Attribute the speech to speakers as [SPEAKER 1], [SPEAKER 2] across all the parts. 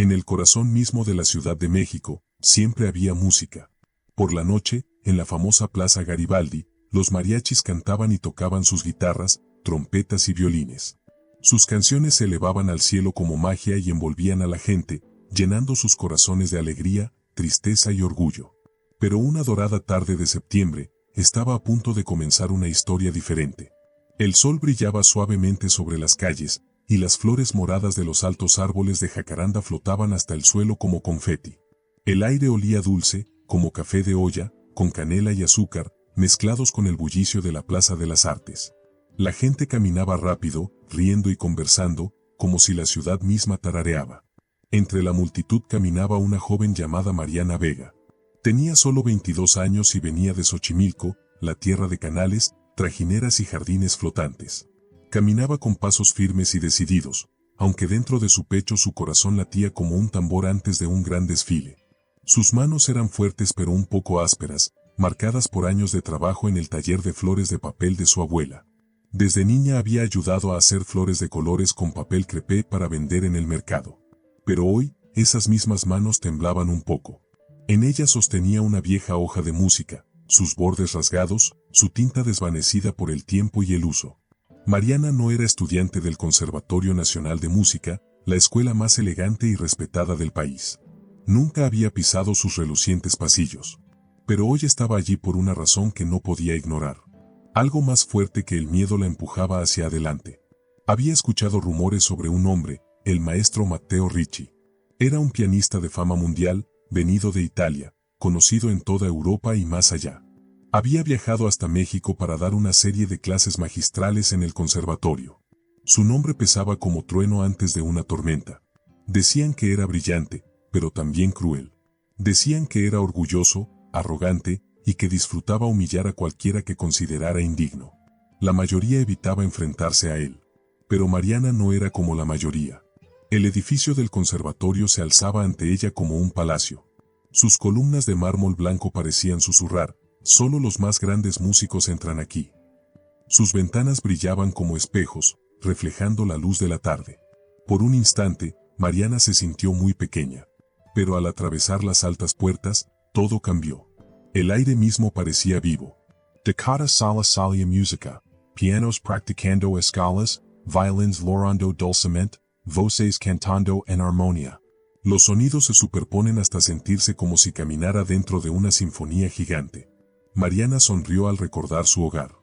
[SPEAKER 1] En el corazón mismo de la Ciudad de México, siempre había música. Por la noche, en la famosa Plaza Garibaldi, los mariachis cantaban y tocaban sus guitarras, trompetas y violines. Sus canciones se elevaban al cielo como magia y envolvían a la gente, llenando sus corazones de alegría, tristeza y orgullo. Pero una dorada tarde de septiembre, estaba a punto de comenzar una historia diferente. El sol brillaba suavemente sobre las calles, y las flores moradas de los altos árboles de jacaranda flotaban hasta el suelo como confeti. El aire olía dulce, como café de olla, con canela y azúcar, mezclados con el bullicio de la Plaza de las Artes. La gente caminaba rápido, riendo y conversando, como si la ciudad misma tarareaba. Entre la multitud caminaba una joven llamada Mariana Vega. Tenía solo 22 años y venía de Xochimilco, la tierra de canales, trajineras y jardines flotantes. Caminaba con pasos firmes y decididos, aunque dentro de su pecho su corazón latía como un tambor antes de un gran desfile. Sus manos eran fuertes pero un poco ásperas, marcadas por años de trabajo en el taller de flores de papel de su abuela. Desde niña había ayudado a hacer flores de colores con papel crepé para vender en el mercado. Pero hoy, esas mismas manos temblaban un poco. En ella sostenía una vieja hoja de música, sus bordes rasgados, su tinta desvanecida por el tiempo y el uso. Mariana no era estudiante del Conservatorio Nacional de Música, la escuela más elegante y respetada del país. Nunca había pisado sus relucientes pasillos. Pero hoy estaba allí por una razón que no podía ignorar. Algo más fuerte que el miedo la empujaba hacia adelante. Había escuchado rumores sobre un hombre, el maestro Matteo Ricci. Era un pianista de fama mundial, venido de Italia, conocido en toda Europa y más allá. Había viajado hasta México para dar una serie de clases magistrales en el conservatorio. Su nombre pesaba como trueno antes de una tormenta. Decían que era brillante, pero también cruel. Decían que era orgulloso, arrogante, y que disfrutaba humillar a cualquiera que considerara indigno. La mayoría evitaba enfrentarse a él. Pero Mariana no era como la mayoría. El edificio del conservatorio se alzaba ante ella como un palacio. Sus columnas de mármol blanco parecían susurrar: solo los más grandes músicos entran aquí. Sus ventanas brillaban como espejos, reflejando la luz de la tarde. Por un instante, Mariana se sintió muy pequeña. Pero al atravesar las altas puertas, todo cambió. El aire mismo parecía vivo. Decada sala salia musica, pianos practicando escalas, violins lorando dulcemente, voces cantando en armonía. Los sonidos se superponen hasta sentirse como si caminara dentro de una sinfonía gigante. Mariana sonrió al recordar su hogar.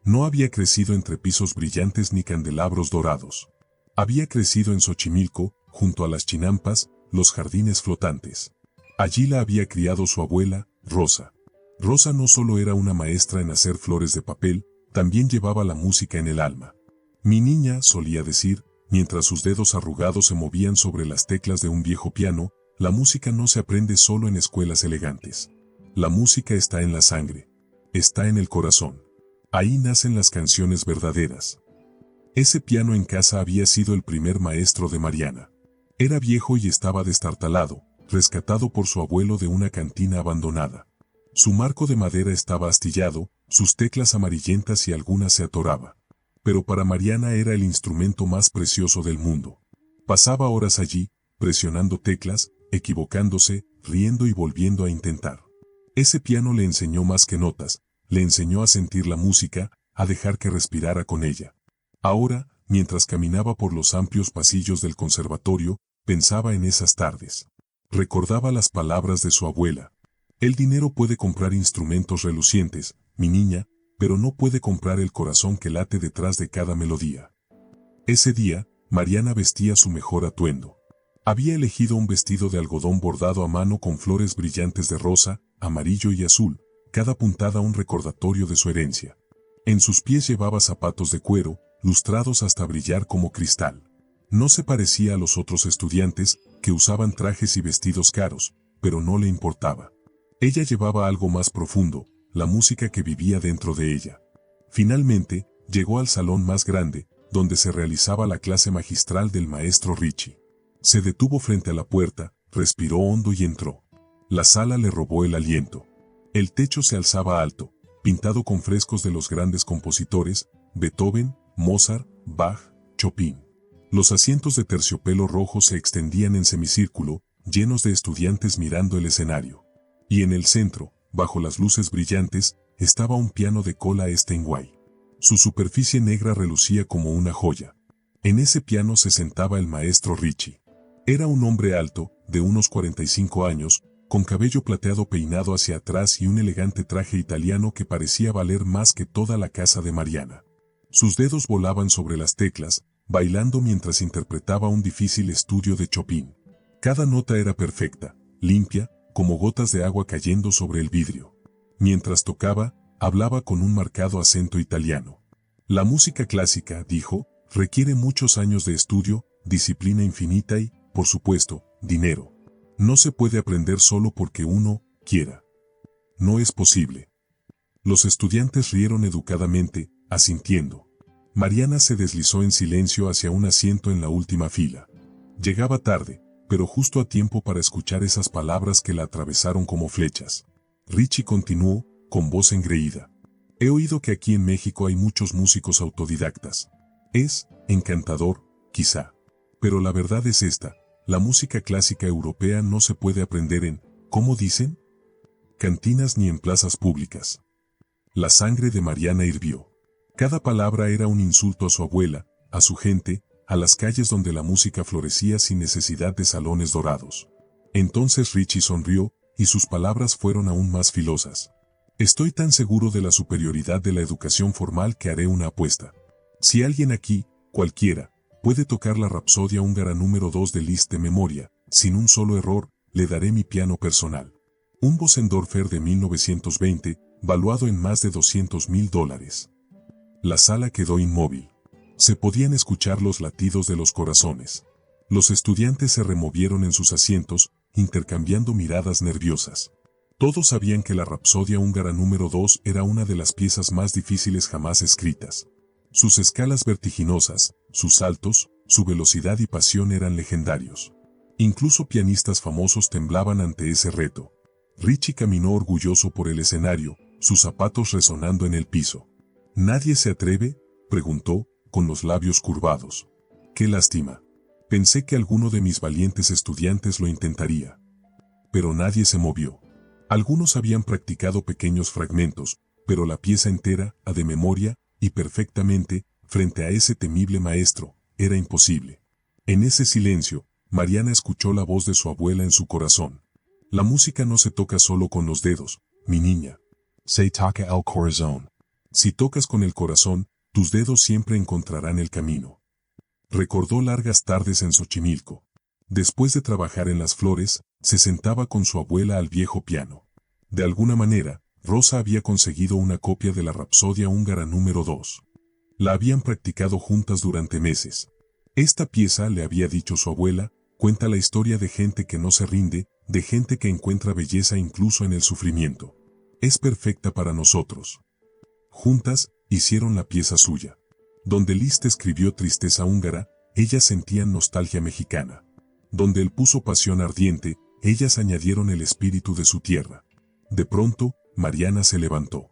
[SPEAKER 1] No había crecido entre pisos brillantes ni candelabros dorados. Había crecido en Xochimilco, junto a las chinampas, los jardines flotantes. Allí la había criado su abuela, Rosa. Rosa no solo era una maestra en hacer flores de papel, también llevaba la música en el alma. Mi niña, solía decir, mientras sus dedos arrugados se movían sobre las teclas de un viejo piano, la música no se aprende solo en escuelas elegantes. La música está en la sangre. Está en el corazón. Ahí nacen las canciones verdaderas. Ese piano en casa había sido el primer maestro de Mariana. Era viejo y estaba destartalado, rescatado por su abuelo de una cantina abandonada. Su marco de madera estaba astillado, sus teclas amarillentas y algunas se atoraba. Pero para Mariana era el instrumento más precioso del mundo. Pasaba horas allí, presionando teclas, equivocándose, riendo y volviendo a intentar. Ese piano le enseñó más que notas, le enseñó a sentir la música, a dejar que respirara con ella. Ahora, mientras caminaba por los amplios pasillos del conservatorio, pensaba en esas tardes. Recordaba las palabras de su abuela. El dinero puede comprar instrumentos relucientes, mi niña, pero no puede comprar el corazón que late detrás de cada melodía. Ese día, Mariana vestía su mejor atuendo. Había elegido un vestido de algodón bordado a mano con flores brillantes de rosa, amarillo y azul, cada puntada un recordatorio de su herencia. En sus pies llevaba zapatos de cuero, lustrados hasta brillar como cristal. No se parecía a los otros estudiantes, que usaban trajes y vestidos caros, pero no le importaba. Ella llevaba algo más profundo, la música que vivía dentro de ella. Finalmente, llegó al salón más grande, donde se realizaba la clase magistral del maestro Ricci. Se detuvo frente a la puerta, respiró hondo y entró. La sala le robó el aliento. El techo se alzaba alto, pintado con frescos de los grandes compositores, Beethoven, Mozart, Bach, Chopin. Los asientos de terciopelo rojo se extendían en semicírculo, llenos de estudiantes mirando el escenario. Y en el centro, bajo las luces brillantes, estaba un piano de cola Steinway. Su superficie negra relucía como una joya. En ese piano se sentaba el maestro Ricci. Era un hombre alto, de unos 45 años, con cabello plateado peinado hacia atrás y un elegante traje italiano que parecía valer más que toda la casa de Mariana. Sus dedos volaban sobre las teclas, bailando mientras interpretaba un difícil estudio de Chopin. Cada nota era perfecta, limpia, como gotas de agua cayendo sobre el vidrio. Mientras tocaba, hablaba con un marcado acento italiano. La música clásica, dijo, requiere muchos años de estudio, disciplina infinita y, por supuesto, dinero. No se puede aprender solo porque uno quiera. No es posible. Los estudiantes rieron educadamente, asintiendo. Mariana se deslizó en silencio hacia un asiento en la última fila. Llegaba tarde, pero justo a tiempo para escuchar esas palabras que la atravesaron como flechas. Ricci continuó, con voz engreída. He oído que aquí en México hay muchos músicos autodidactas. Es encantador, quizá. Pero la verdad es esta, la música clásica europea no se puede aprender en, ¿cómo dicen? Cantinas ni en plazas públicas. La sangre de Mariana hirvió. Cada palabra era un insulto a su abuela, a su gente, a las calles donde la música florecía sin necesidad de salones dorados. Entonces Ricci sonrió, y sus palabras fueron aún más filosas. Estoy tan seguro de la superioridad de la educación formal que haré una apuesta. Si alguien aquí, cualquiera, puede tocar la Rapsodia húngara número 2 de Liszt de memoria, sin un solo error, le daré mi piano personal. Un Bösendorfer de 1920, valuado en más de $200,000. La sala quedó inmóvil. Se podían escuchar los latidos de los corazones. Los estudiantes se removieron en sus asientos, intercambiando miradas nerviosas. Todos sabían que la Rapsodia húngara número 2 era una de las piezas más difíciles jamás escritas. Sus escalas vertiginosas, sus saltos, su velocidad y pasión eran legendarios. Incluso pianistas famosos temblaban ante ese reto. Ricci caminó orgulloso por el escenario, sus zapatos resonando en el piso. ¿Nadie se atreve?, preguntó, con los labios curvados. ¡Qué lástima! Pensé que alguno de mis valientes estudiantes lo intentaría. Pero nadie se movió. Algunos habían practicado pequeños fragmentos, pero la pieza entera, a de memoria, y perfectamente, frente a ese temible maestro, era imposible. En ese silencio, Mariana escuchó la voz de su abuela en su corazón. La música no se toca solo con los dedos, mi niña. Se toca el corazón. Si tocas con el corazón, tus dedos siempre encontrarán el camino. Recordó largas tardes en Xochimilco. Después de trabajar en las flores, se sentaba con su abuela al viejo piano. De alguna manera, Rosa había conseguido una copia de la Rapsodia húngara número 2. La habían practicado juntas durante meses. Esta pieza, le había dicho su abuela, cuenta la historia de gente que no se rinde, de gente que encuentra belleza incluso en el sufrimiento. Es perfecta para nosotros. Juntas, hicieron la pieza suya. Donde Liszt escribió tristeza húngara, ellas sentían nostalgia mexicana. Donde él puso pasión ardiente, ellas añadieron el espíritu de su tierra. De pronto, Mariana se levantó.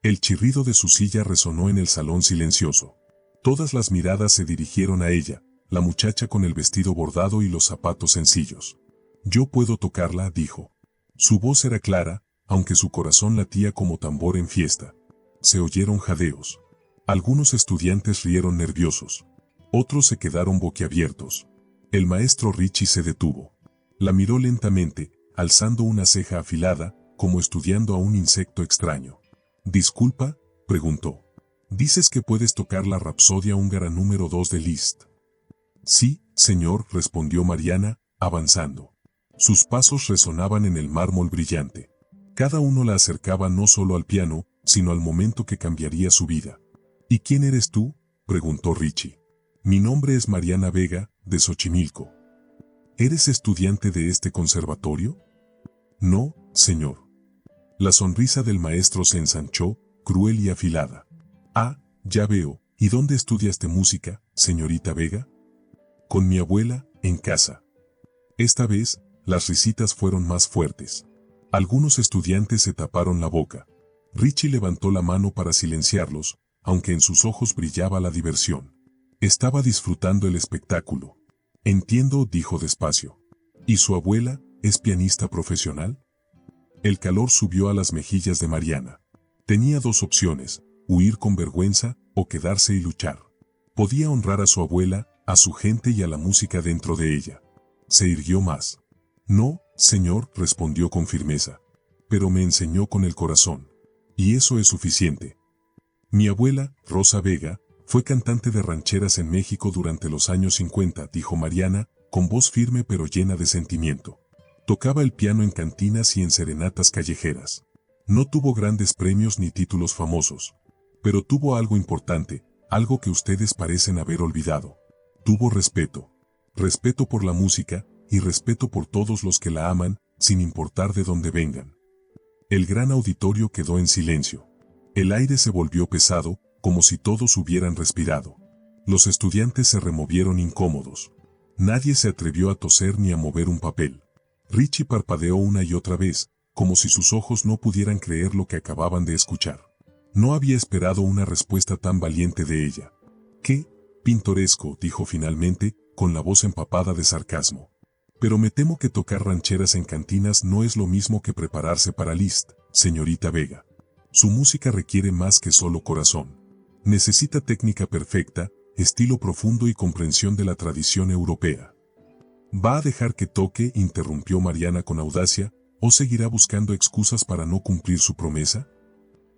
[SPEAKER 1] El chirrido de su silla resonó en el salón silencioso. Todas las miradas se dirigieron a ella, la muchacha con el vestido bordado y los zapatos sencillos. Yo puedo tocarla, dijo. Su voz era clara, aunque su corazón latía como tambor en fiesta. Se oyeron jadeos. Algunos estudiantes rieron nerviosos. Otros se quedaron boquiabiertos. El maestro Ricci se detuvo. La miró lentamente, alzando una ceja afilada, como estudiando a un insecto extraño. «Disculpa», preguntó. «¿Dices que puedes tocar la Rapsodia húngara número 2 de Liszt?» «Sí, señor», respondió Mariana, avanzando. Sus pasos resonaban en el mármol brillante. Cada uno la acercaba no solo al piano, sino al momento que cambiaría su vida. «¿Y quién eres tú?», preguntó Ricci. «Mi nombre es Mariana Vega, de Xochimilco». «¿Eres estudiante de este conservatorio?» «No, señor». La sonrisa del maestro se ensanchó, cruel y afilada. «Ah, ya veo. ¿Y dónde estudiaste música, señorita Vega?» «Con mi abuela, en casa». Esta vez, las risitas fueron más fuertes. Algunos estudiantes se taparon la boca. Ricci levantó la mano para silenciarlos, aunque en sus ojos brillaba la diversión. Estaba disfrutando el espectáculo. Entiendo, dijo despacio. ¿Y su abuela es pianista profesional? El calor subió a las mejillas de Mariana. Tenía dos opciones, huir con vergüenza o quedarse y luchar. Podía honrar a su abuela, a su gente y a la música dentro de ella. Se irguió más. No, señor, respondió con firmeza. Pero me enseñó con el corazón. Y eso es suficiente. Mi abuela, Rosa Vega, fue cantante de rancheras en México durante los años 50, dijo Mariana, con voz firme pero llena de sentimiento. Tocaba el piano en cantinas y en serenatas callejeras. No tuvo grandes premios ni títulos famosos. Pero tuvo algo importante, algo que ustedes parecen haber olvidado. Tuvo respeto. Respeto por la música, y respeto por todos los que la aman, sin importar de dónde vengan. El gran auditorio quedó en silencio. El aire se volvió pesado, como si todos hubieran respirado. Los estudiantes se removieron incómodos. Nadie se atrevió a toser ni a mover un papel. Richie parpadeó una y otra vez, como si sus ojos no pudieran creer lo que acababan de escuchar. No había esperado una respuesta tan valiente de ella. «¡Qué pintoresco!», dijo finalmente, con la voz empapada de sarcasmo. «Pero me temo que tocar rancheras en cantinas no es lo mismo que prepararse para Liszt, señorita Vega. Su música requiere más que solo corazón. Necesita técnica perfecta, estilo profundo y comprensión de la tradición europea». «¿Va a dejar que toque?», interrumpió Mariana con audacia, «¿o seguirá buscando excusas para no cumplir su promesa?».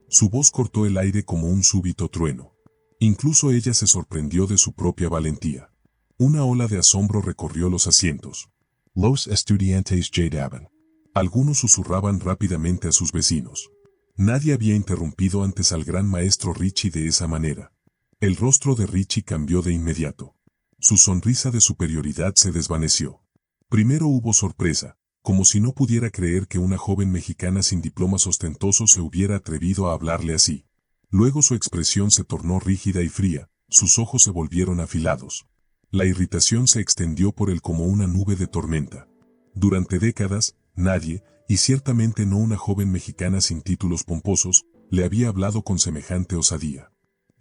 [SPEAKER 1] Su voz cortó el aire como un súbito trueno. Incluso ella se sorprendió de su propia valentía. Una ola de asombro recorrió los asientos. Los estudiantes llegaban. Algunos susurraban rápidamente a sus vecinos. Nadie había interrumpido antes al gran maestro Richie de esa manera. El rostro de Richie cambió de inmediato. Su sonrisa de superioridad se desvaneció. Primero hubo sorpresa, como si no pudiera creer que una joven mexicana sin diplomas ostentosos se hubiera atrevido a hablarle así. Luego su expresión se tornó rígida y fría, sus ojos se volvieron afilados. La irritación se extendió por él como una nube de tormenta. Durante décadas, nadie, y ciertamente no una joven mexicana sin títulos pomposos, le había hablado con semejante osadía.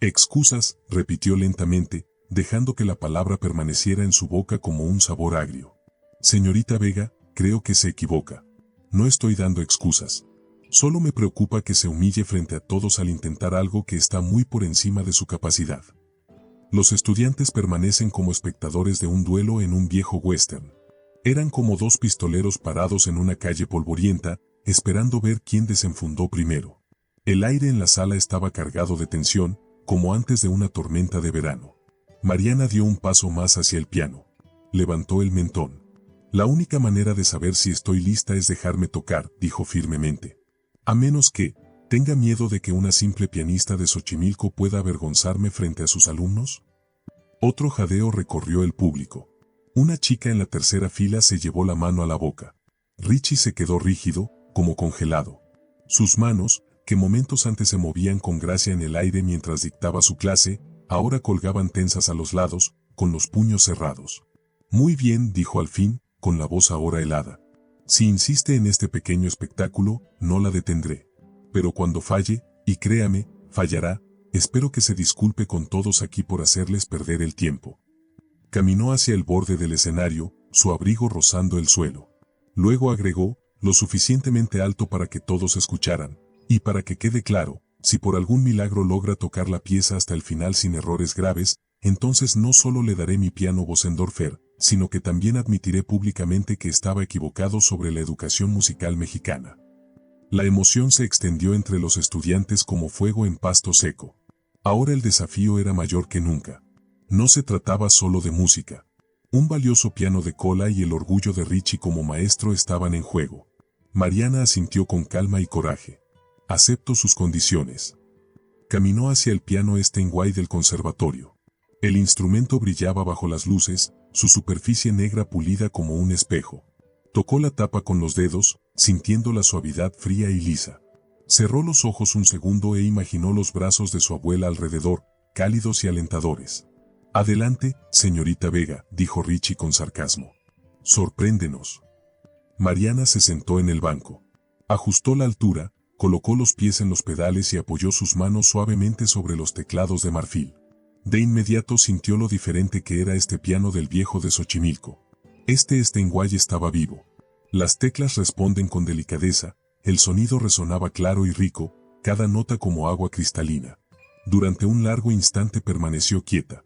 [SPEAKER 1] «Excusas», repitió lentamente, dejando que la palabra permaneciera en su boca como un sabor agrio. «Señorita Vega, creo que se equivoca. No estoy dando excusas. Solo me preocupa que se humille frente a todos al intentar algo que está muy por encima de su capacidad». Los estudiantes permanecen como espectadores de un duelo en un viejo western. Eran como dos pistoleros parados en una calle polvorienta, esperando ver quién desenfundó primero. El aire en la sala estaba cargado de tensión, como antes de una tormenta de verano. Mariana dio un paso más hacia el piano. Levantó el mentón. «La única manera de saber si estoy lista es dejarme tocar», dijo firmemente. «A menos que tenga miedo de que una simple pianista de Xochimilco pueda avergonzarme frente a sus alumnos». Otro jadeo recorrió el público. Una chica en la tercera fila se llevó la mano a la boca. Richie se quedó rígido, como congelado. Sus manos, que momentos antes se movían con gracia en el aire mientras dictaba su clase, ahora colgaban tensas a los lados, con los puños cerrados. «Muy bien», dijo al fin, con la voz ahora helada. «Si insiste en este pequeño espectáculo, no la detendré. Pero cuando falle, y créame, fallará, espero que se disculpe con todos aquí por hacerles perder el tiempo». Caminó hacia el borde del escenario, su abrigo rozando el suelo. Luego agregó, lo suficientemente alto para que todos escucharan, y para que quede claro, si por algún milagro logra tocar la pieza hasta el final sin errores graves, entonces no solo le daré mi piano Bösendorfer, sino que también admitiré públicamente que estaba equivocado sobre la educación musical mexicana. La emoción se extendió entre los estudiantes como fuego en pasto seco. Ahora el desafío era mayor que nunca. No se trataba solo de música. Un valioso piano de cola y el orgullo de Richie como maestro estaban en juego. Mariana asintió con calma y coraje. «Acepto sus condiciones». Caminó hacia el piano Steinway del conservatorio. El instrumento brillaba bajo las luces, su superficie negra pulida como un espejo. Tocó la tapa con los dedos, sintiendo la suavidad fría y lisa. Cerró los ojos un segundo e imaginó los brazos de su abuela alrededor, cálidos y alentadores. «Adelante, señorita Vega», dijo Richie con sarcasmo. «Sorpréndenos». Mariana se sentó en el banco. Ajustó la altura, colocó los pies en los pedales y apoyó sus manos suavemente sobre los teclados de marfil. De inmediato sintió lo diferente que era este piano del viejo de Xochimilco. Este Steinway estaba vivo. Las teclas responden con delicadeza, el sonido resonaba claro y rico, cada nota como agua cristalina. Durante un largo instante permaneció quieta.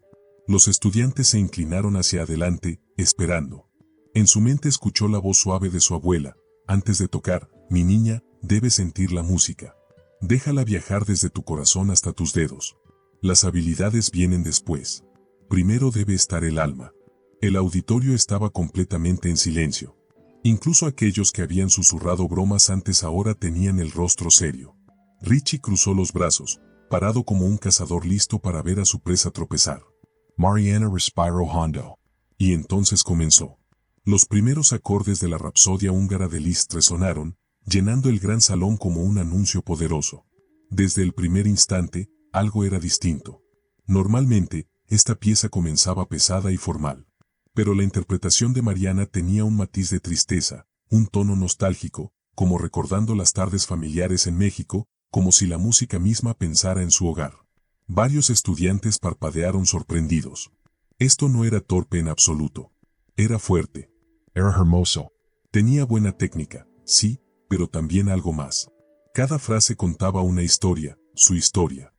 [SPEAKER 1] Los estudiantes se inclinaron hacia adelante, esperando. En su mente escuchó la voz suave de su abuela. Antes de tocar, mi niña, debes sentir la música. Déjala viajar desde tu corazón hasta tus dedos. Las habilidades vienen después. Primero debe estar el alma. El auditorio estaba completamente en silencio. Incluso aquellos que habían susurrado bromas antes ahora tenían el rostro serio. Richie cruzó los brazos, parado como un cazador listo para ver a su presa tropezar.
[SPEAKER 2] Mariana respiró hondo.
[SPEAKER 1] Y entonces comenzó. Los primeros acordes de la rapsodia húngara de Liszt resonaron, llenando el gran salón como un anuncio poderoso. Desde el primer instante, algo era distinto. Normalmente, esta pieza comenzaba pesada y formal. Pero la interpretación de Mariana tenía un matiz de tristeza, un tono nostálgico, como recordando las tardes familiares en México, como si la música misma pensara en su hogar. Varios estudiantes parpadearon sorprendidos. Esto no era torpe en absoluto. Era fuerte.
[SPEAKER 2] Era hermoso.
[SPEAKER 1] Tenía buena técnica, sí, pero también algo más. Cada frase contaba una historia, su historia.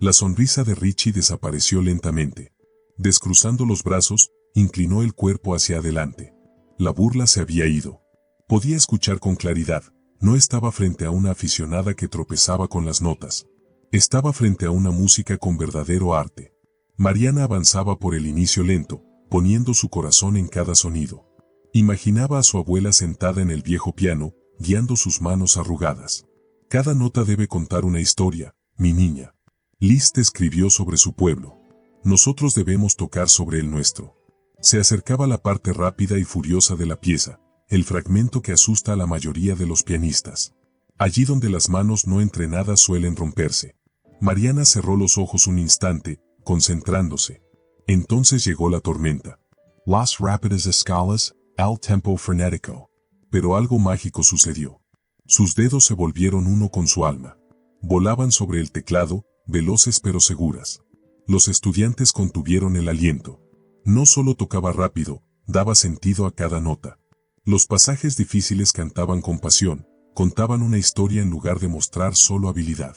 [SPEAKER 1] La sonrisa de Richie desapareció lentamente. Descruzando los brazos, inclinó el cuerpo hacia adelante. La burla se había ido. Podía escuchar con claridad. No estaba frente a una aficionada que tropezaba con las notas. Estaba frente a una música con verdadero arte. Mariana avanzaba por el inicio lento, poniendo su corazón en cada sonido. Imaginaba a su abuela sentada en el viejo piano, guiando sus manos arrugadas. Cada nota debe contar una historia, mi niña. Liszt escribió sobre su pueblo. Nosotros debemos tocar sobre el nuestro. Se acercaba la parte rápida y furiosa de la pieza, el fragmento que asusta a la mayoría de los pianistas. Allí donde las manos no entrenadas suelen romperse. Mariana cerró los ojos un instante, concentrándose. Entonces llegó la tormenta.
[SPEAKER 2] Las rápidas escalas, al tempo frenético.
[SPEAKER 1] Pero algo mágico sucedió. Sus dedos se volvieron uno con su alma. Volaban sobre el teclado, veloces pero seguras. Los estudiantes contuvieron el aliento. No solo tocaba rápido, daba sentido a cada nota. Los pasajes difíciles cantaban con pasión, contaban una historia en lugar de mostrar solo habilidad.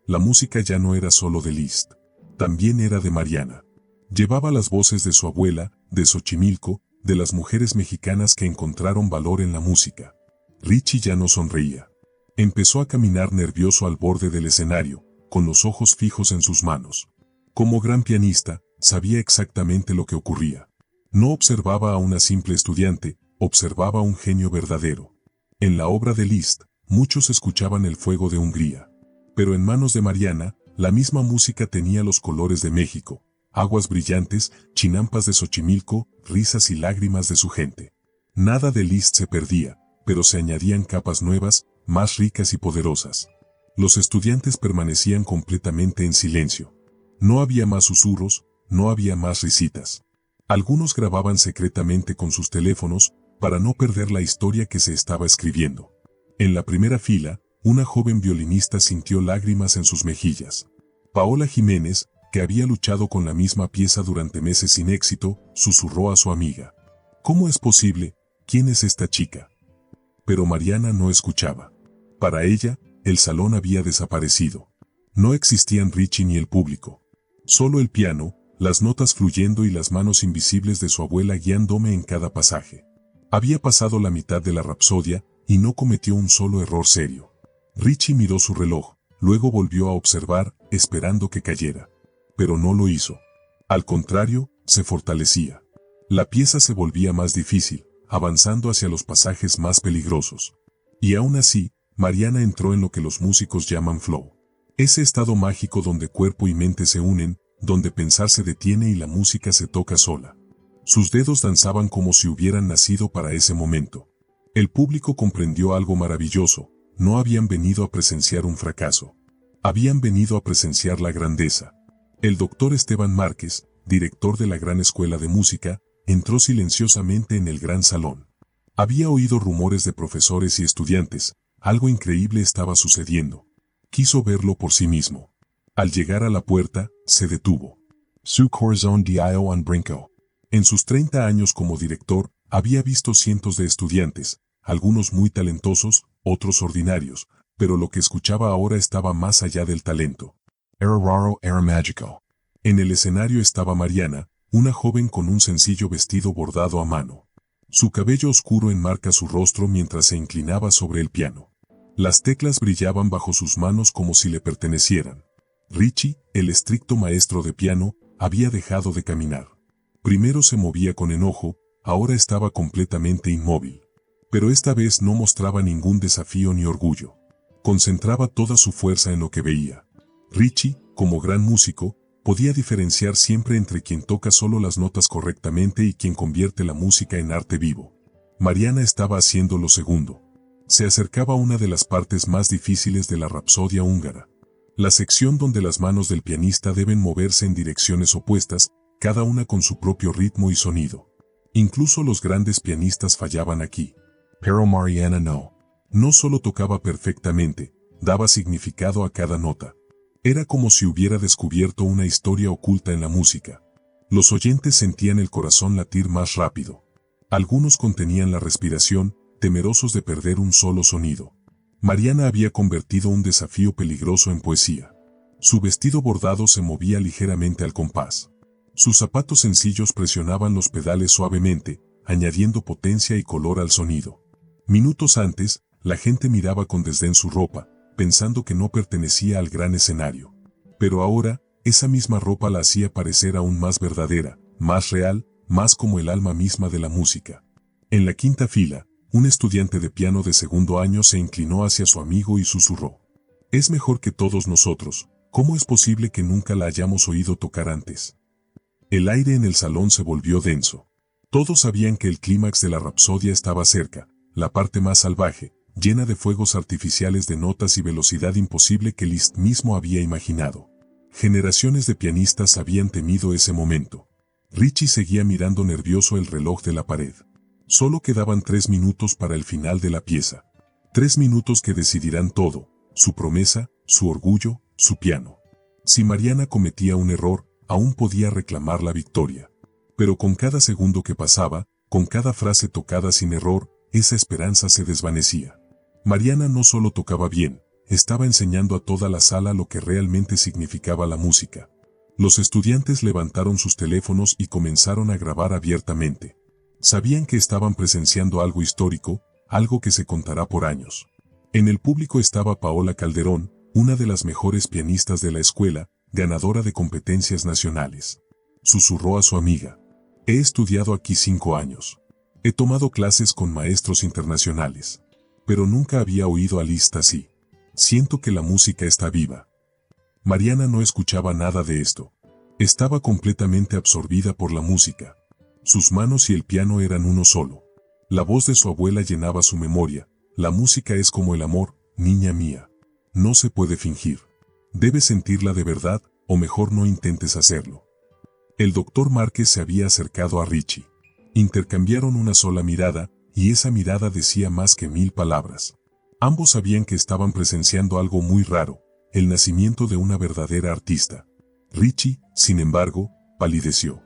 [SPEAKER 1] La música ya no era solo de Liszt, también era de Mariana. Llevaba las voces de su abuela, de Xochimilco, de las mujeres mexicanas que encontraron valor en la música. Richie ya no sonreía. Empezó a caminar nervioso al borde del escenario, con los ojos fijos en sus manos. Como gran pianista, sabía exactamente lo que ocurría. No observaba a una simple estudiante, observaba a un genio verdadero. En la obra de Liszt, muchos escuchaban el fuego de Hungría. Pero en manos de Mariana, la misma música tenía los colores de México, aguas brillantes, chinampas de Xochimilco, risas y lágrimas de su gente. Nada de Liszt se perdía, pero se añadían capas nuevas, más ricas y poderosas. Los estudiantes permanecían completamente en silencio. No había más susurros, no había más risitas. Algunos grababan secretamente con sus teléfonos, para no perder la historia que se estaba escribiendo. En la primera fila, una joven violinista sintió lágrimas en sus mejillas. Paola Jiménez, que había luchado con la misma pieza durante meses sin éxito, susurró a su amiga. ¿Cómo es posible? ¿Quién es esta chica? Pero Mariana no escuchaba. Para ella, el salón había desaparecido. No existían Richie ni el público. Solo el piano, las notas fluyendo y las manos invisibles de su abuela guiándome en cada pasaje. Había pasado la mitad de la rapsodia, y no cometió un solo error serio. Richie miró su reloj, luego volvió a observar, esperando que cayera. Pero no lo hizo. Al contrario, se fortalecía. La pieza se volvía más difícil, avanzando hacia los pasajes más peligrosos. Y aún así, Mariana entró en lo que los músicos llaman flow. Ese estado mágico donde cuerpo y mente se unen, donde pensar se detiene y la música se toca sola. Sus dedos danzaban como si hubieran nacido para ese momento. El público comprendió algo maravilloso, no habían venido a presenciar un fracaso. Habían venido a presenciar la grandeza. El doctor Esteban Márquez, director de la Gran Escuela de Música, entró silenciosamente en el gran salón. Había oído rumores de profesores y estudiantes, algo increíble estaba sucediendo. Quiso verlo por sí mismo. Al llegar a la puerta, se detuvo.
[SPEAKER 2] Su corazón dio un brinco.
[SPEAKER 1] En sus 30 años como director, había visto cientos de estudiantes, algunos muy talentosos, otros ordinarios, pero lo que escuchaba ahora estaba más allá del talento.
[SPEAKER 2] Era raro, era mágico.
[SPEAKER 1] En el escenario estaba Mariana, una joven con un sencillo vestido bordado a mano. Su cabello oscuro enmarca su rostro mientras se inclinaba sobre el piano. Las teclas brillaban bajo sus manos como si le pertenecieran. Richie, el estricto maestro de piano, había dejado de caminar. Primero se movía con enojo, ahora estaba completamente inmóvil. Pero esta vez no mostraba ningún desafío ni orgullo. Concentraba toda su fuerza en lo que veía. Richie, como gran músico, podía diferenciar siempre entre quien toca solo las notas correctamente y quien convierte la música en arte vivo. Mariana estaba haciendo lo segundo. Se acercaba a una de las partes más difíciles de la rapsodia húngara. La sección donde las manos del pianista deben moverse en direcciones opuestas, cada una con su propio ritmo y sonido. Incluso los grandes pianistas fallaban aquí.
[SPEAKER 2] Pero Mariana no.
[SPEAKER 1] No solo tocaba perfectamente, daba significado a cada nota. Era como si hubiera descubierto una historia oculta en la música. Los oyentes sentían el corazón latir más rápido. Algunos contenían la respiración, temerosos de perder un solo sonido. Mariana había convertido un desafío peligroso en poesía. Su vestido bordado se movía ligeramente al compás. Sus zapatos sencillos presionaban los pedales suavemente, añadiendo potencia y color al sonido. Minutos antes, la gente miraba con desdén su ropa, pensando que no pertenecía al gran escenario. Pero ahora, esa misma ropa la hacía parecer aún más verdadera, más real, más como el alma misma de la música. En la quinta fila, un estudiante de piano de segundo año se inclinó hacia su amigo y susurró: «Es mejor que todos nosotros, ¿cómo es posible que nunca la hayamos oído tocar antes?». El aire en el salón se volvió denso. Todos sabían que el clímax de la rapsodia estaba cerca, la parte más salvaje, llena de fuegos artificiales de notas y velocidad imposible que Liszt mismo había imaginado. Generaciones de pianistas habían temido ese momento. Richie seguía mirando nervioso el reloj de la pared. Solo quedaban 3 minutos para el final de la pieza. 3 minutos que decidirán todo: su promesa, su orgullo, su piano. Si Mariana cometía un error, aún podía reclamar la victoria. Pero con cada segundo que pasaba, con cada frase tocada sin error, esa esperanza se desvanecía. Mariana no solo tocaba bien, estaba enseñando a toda la sala lo que realmente significaba la música. Los estudiantes levantaron sus teléfonos y comenzaron a grabar abiertamente. Sabían que estaban presenciando algo histórico, algo que se contará por años. En el público estaba Paola Calderón, una de las mejores pianistas de la escuela, ganadora de competencias nacionales. Susurró a su amiga: «He estudiado aquí 5 años. He tomado clases con maestros internacionales. Pero nunca había oído a Liszt así. Siento que la música está viva». Mariana no escuchaba nada de esto. Estaba completamente absorbida por la música. Sus manos y el piano eran uno solo. La voz de su abuela llenaba su memoria: «La música es como el amor, niña mía. No se puede fingir. Debes sentirla de verdad, o mejor no intentes hacerlo». El doctor Márquez se había acercado a Richie. Intercambiaron una sola mirada, y esa mirada decía más que 1000 palabras. Ambos sabían que estaban presenciando algo muy raro, el nacimiento de una verdadera artista. Richie, sin embargo, palideció.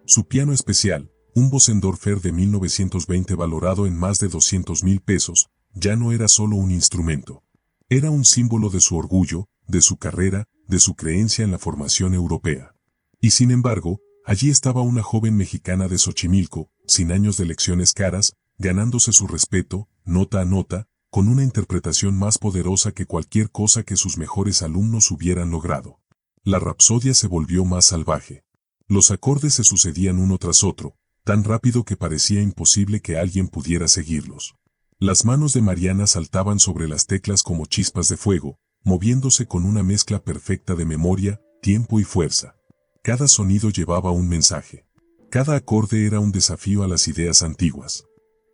[SPEAKER 1] Su piano especial, un Bösendorfer de 1920 valorado en más de 200,000 pesos, ya no era solo un instrumento. Era un símbolo de su orgullo, de su carrera, de su creencia en la formación europea. Y sin embargo, allí estaba una joven mexicana de Xochimilco, sin años de lecciones caras, ganándose su respeto, nota a nota, con una interpretación más poderosa que cualquier cosa que sus mejores alumnos hubieran logrado. La rapsodia se volvió más salvaje. Los acordes se sucedían uno tras otro, tan rápido que parecía imposible que alguien pudiera seguirlos. Las manos de Mariana saltaban sobre las teclas como chispas de fuego, moviéndose con una mezcla perfecta de memoria, tiempo y fuerza. Cada sonido llevaba un mensaje. Cada acorde era un desafío a las ideas antiguas.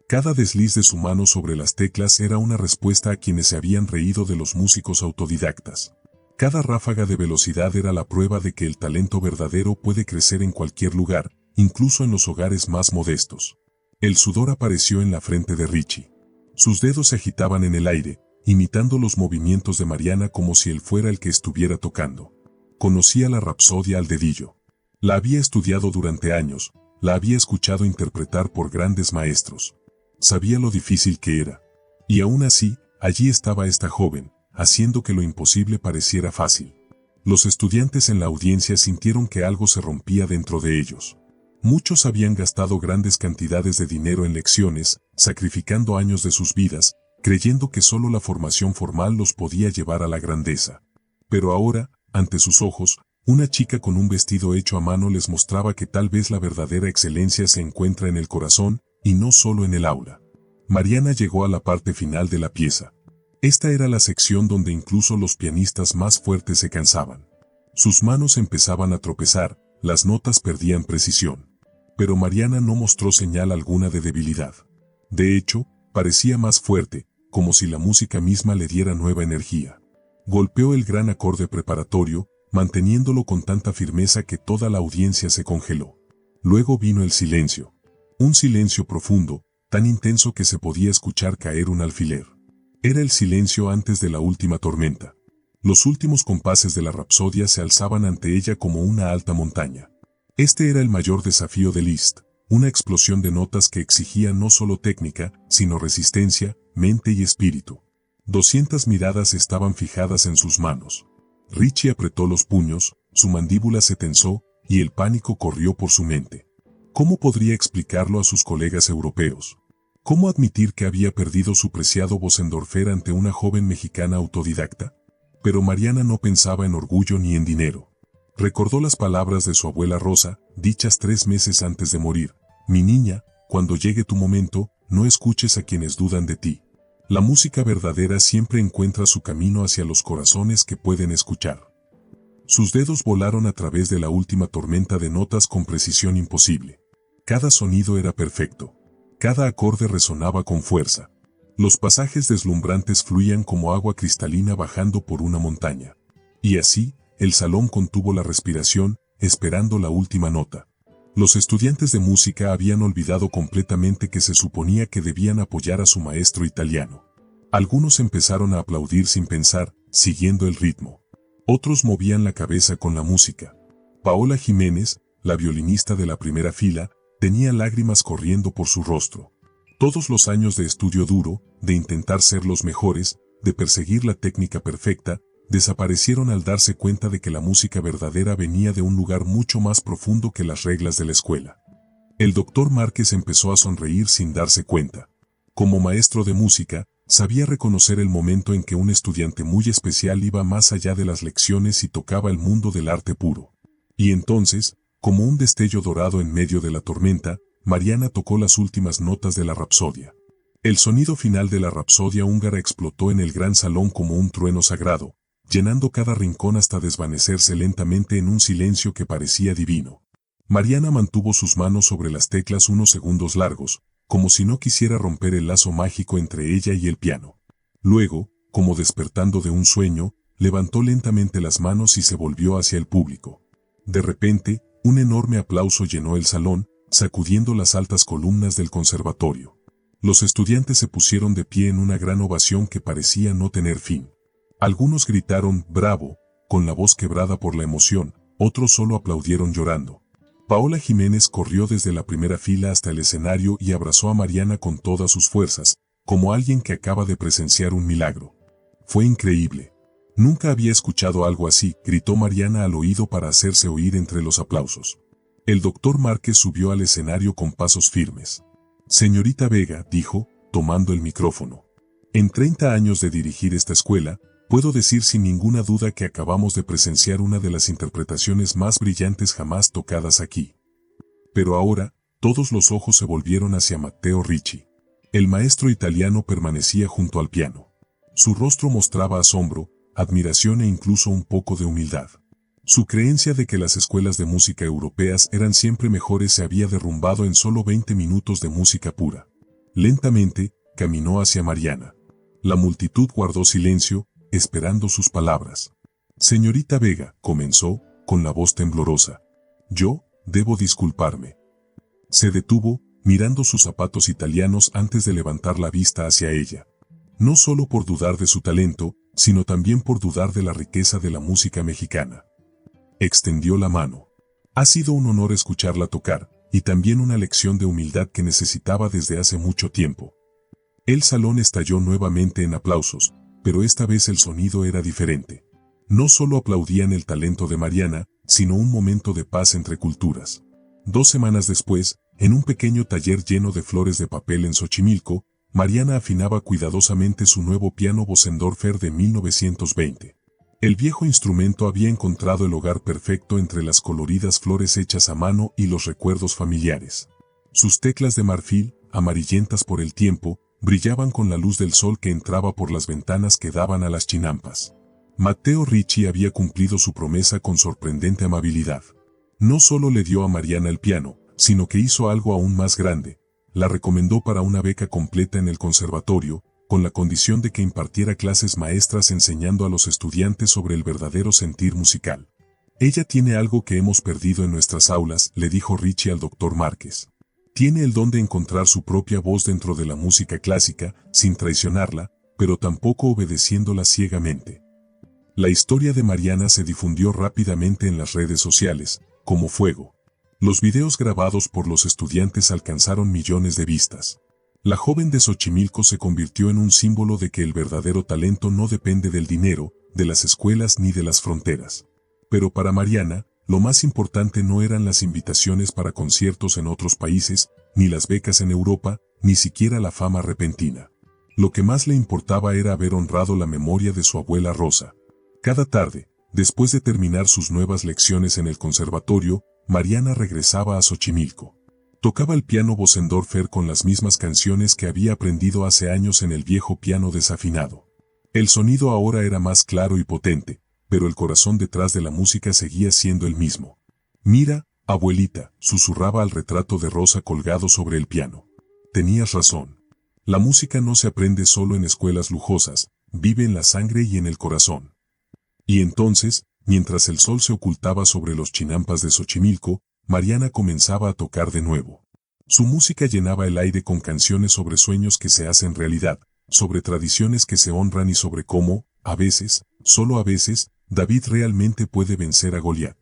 [SPEAKER 1] Cada desliz de su mano sobre las teclas era una respuesta a quienes se habían reído de los músicos autodidactas. Cada ráfaga de velocidad era la prueba de que el talento verdadero puede crecer en cualquier lugar, incluso en los hogares más modestos. El sudor apareció en la frente de Richie. Sus dedos se agitaban en el aire, imitando los movimientos de Mariana como si él fuera el que estuviera tocando. Conocía la rapsodia al dedillo. La había estudiado durante años, la había escuchado interpretar por grandes maestros. Sabía lo difícil que era. Y aún así, allí estaba esta joven, haciendo que lo imposible pareciera fácil. Los estudiantes en la audiencia sintieron que algo se rompía dentro de ellos. Muchos habían gastado grandes cantidades de dinero en lecciones, sacrificando años de sus vidas, creyendo que solo la formación formal los podía llevar a la grandeza. Pero ahora, ante sus ojos, una chica con un vestido hecho a mano les mostraba que tal vez la verdadera excelencia se encuentra en el corazón, y no solo en el aula. Mariana llegó a la parte final de la pieza. Esta era la sección donde incluso los pianistas más fuertes se cansaban. Sus manos empezaban a tropezar, las notas perdían precisión. Pero Mariana no mostró señal alguna de debilidad. De hecho, parecía más fuerte, como si la música misma le diera nueva energía. Golpeó el gran acorde preparatorio, manteniéndolo con tanta firmeza que toda la audiencia se congeló. Luego vino el silencio. Un silencio profundo, tan intenso que se podía escuchar caer un alfiler. Era el silencio antes de la última tormenta. Los últimos compases de la rapsodia se alzaban ante ella como una alta montaña. Este era el mayor desafío de Liszt, una explosión de notas que exigía no solo técnica, sino resistencia, mente y espíritu. 200 miradas estaban fijadas en sus manos. Richie apretó los puños, su mandíbula se tensó, y el pánico corrió por su mente. ¿Cómo podría explicarlo a sus colegas europeos? ¿Cómo admitir que había perdido su preciado Bösendorfer ante una joven mexicana autodidacta? Pero Mariana no pensaba en orgullo ni en dinero. Recordó las palabras de su abuela Rosa, dichas 3 meses antes de morir. Mi niña, cuando llegue tu momento, no escuches a quienes dudan de ti. La música verdadera siempre encuentra su camino hacia los corazones que pueden escuchar. Sus dedos volaron a través de la última tormenta de notas con precisión imposible. Cada sonido era perfecto. Cada acorde resonaba con fuerza. Los pasajes deslumbrantes fluían como agua cristalina bajando por una montaña. Y así, el salón contuvo la respiración, esperando la última nota. Los estudiantes de música habían olvidado completamente que se suponía que debían apoyar a su maestro italiano. Algunos empezaron a aplaudir sin pensar, siguiendo el ritmo. Otros movían la cabeza con la música. Paola Jiménez, la violinista de la primera fila, tenía lágrimas corriendo por su rostro. Todos los años de estudio duro, de intentar ser los mejores, de perseguir la técnica perfecta, desaparecieron al darse cuenta de que la música verdadera venía de un lugar mucho más profundo que las reglas de la escuela. El doctor Márquez empezó a sonreír sin darse cuenta. Como maestro de música, sabía reconocer el momento en que un estudiante muy especial iba más allá de las lecciones y tocaba el mundo del arte puro. Y entonces, como un destello dorado en medio de la tormenta, Mariana tocó las últimas notas de la rapsodia. El sonido final de la rapsodia húngara explotó en el gran salón como un trueno sagrado, llenando cada rincón hasta desvanecerse lentamente en un silencio que parecía divino. Mariana mantuvo sus manos sobre las teclas unos segundos largos, como si no quisiera romper el lazo mágico entre ella y el piano. Luego, como despertando de un sueño, levantó lentamente las manos y se volvió hacia el público. De repente, un enorme aplauso llenó el salón, sacudiendo las altas columnas del conservatorio. Los estudiantes se pusieron de pie en una gran ovación que parecía no tener fin. Algunos gritaron «bravo», con la voz quebrada por la emoción, otros solo aplaudieron llorando. Paola Jiménez corrió desde la primera fila hasta el escenario y abrazó a Mariana con todas sus fuerzas, como alguien que acaba de presenciar un milagro. Fue increíble. Nunca había escuchado algo así, gritó Mariana al oído para hacerse oír entre los aplausos. El doctor Márquez subió al escenario con pasos firmes. Señorita Vega, dijo, tomando el micrófono. En 30 años de dirigir esta escuela, puedo decir sin ninguna duda que acabamos de presenciar una de las interpretaciones más brillantes jamás tocadas aquí. Pero ahora, todos los ojos se volvieron hacia Matteo Ricci. El maestro italiano permanecía junto al piano. Su rostro mostraba asombro, admiración e incluso un poco de humildad. Su creencia de que las escuelas de música europeas eran siempre mejores se había derrumbado en solo 20 minutos de música pura. Lentamente, caminó hacia Mariana. La multitud guardó silencio, esperando sus palabras. Señorita Vega, comenzó, con la voz temblorosa. Yo, debo disculparme. Se detuvo, mirando sus zapatos italianos antes de levantar la vista hacia ella. No solo por dudar de su talento, sino también por dudar de la riqueza de la música mexicana. Extendió la mano. Ha sido un honor escucharla tocar, y también una lección de humildad que necesitaba desde hace mucho tiempo. El salón estalló nuevamente en aplausos, pero esta vez el sonido era diferente. No solo aplaudían el talento de Mariana, sino un momento de paz entre culturas. 2 semanas después, en un pequeño taller lleno de flores de papel en Xochimilco, Mariana afinaba cuidadosamente su nuevo piano Bosendorfer de 1920. El viejo instrumento había encontrado el hogar perfecto entre las coloridas flores hechas a mano y los recuerdos familiares. Sus teclas de marfil, amarillentas por el tiempo, brillaban con la luz del sol que entraba por las ventanas que daban a las chinampas. Matteo Ricci había cumplido su promesa con sorprendente amabilidad. No solo le dio a Mariana el piano, sino que hizo algo aún más grande. La recomendó para una beca completa en el conservatorio, con la condición de que impartiera clases maestras enseñando a los estudiantes sobre el verdadero sentir musical. Ella tiene algo que hemos perdido en nuestras aulas, le dijo Ricci al doctor Márquez. Tiene el don de encontrar su propia voz dentro de la música clásica, sin traicionarla, pero tampoco obedeciéndola ciegamente. La historia de Mariana se difundió rápidamente en las redes sociales, como fuego. Los videos grabados por los estudiantes alcanzaron millones de vistas. La joven de Xochimilco se convirtió en un símbolo de que el verdadero talento no depende del dinero, de las escuelas ni de las fronteras. Pero para Mariana, lo más importante no eran las invitaciones para conciertos en otros países, ni las becas en Europa, ni siquiera la fama repentina. Lo que más le importaba era haber honrado la memoria de su abuela Rosa. Cada tarde, después de terminar sus nuevas lecciones en el conservatorio, Mariana regresaba a Xochimilco. Tocaba el piano Bosendorfer con las mismas canciones que había aprendido hace años en el viejo piano desafinado. El sonido ahora era más claro y potente, pero el corazón detrás de la música seguía siendo el mismo. «Mira, abuelita», susurraba al retrato de Rosa colgado sobre el piano. «Tenías razón. La música no se aprende solo en escuelas lujosas, vive en la sangre y en el corazón». Y entonces, mientras el sol se ocultaba sobre los chinampas de Xochimilco, Mariana comenzaba a tocar de nuevo. Su música llenaba el aire con canciones sobre sueños que se hacen realidad, sobre tradiciones que se honran y sobre cómo, a veces, solo a veces, David realmente puede vencer a Goliat.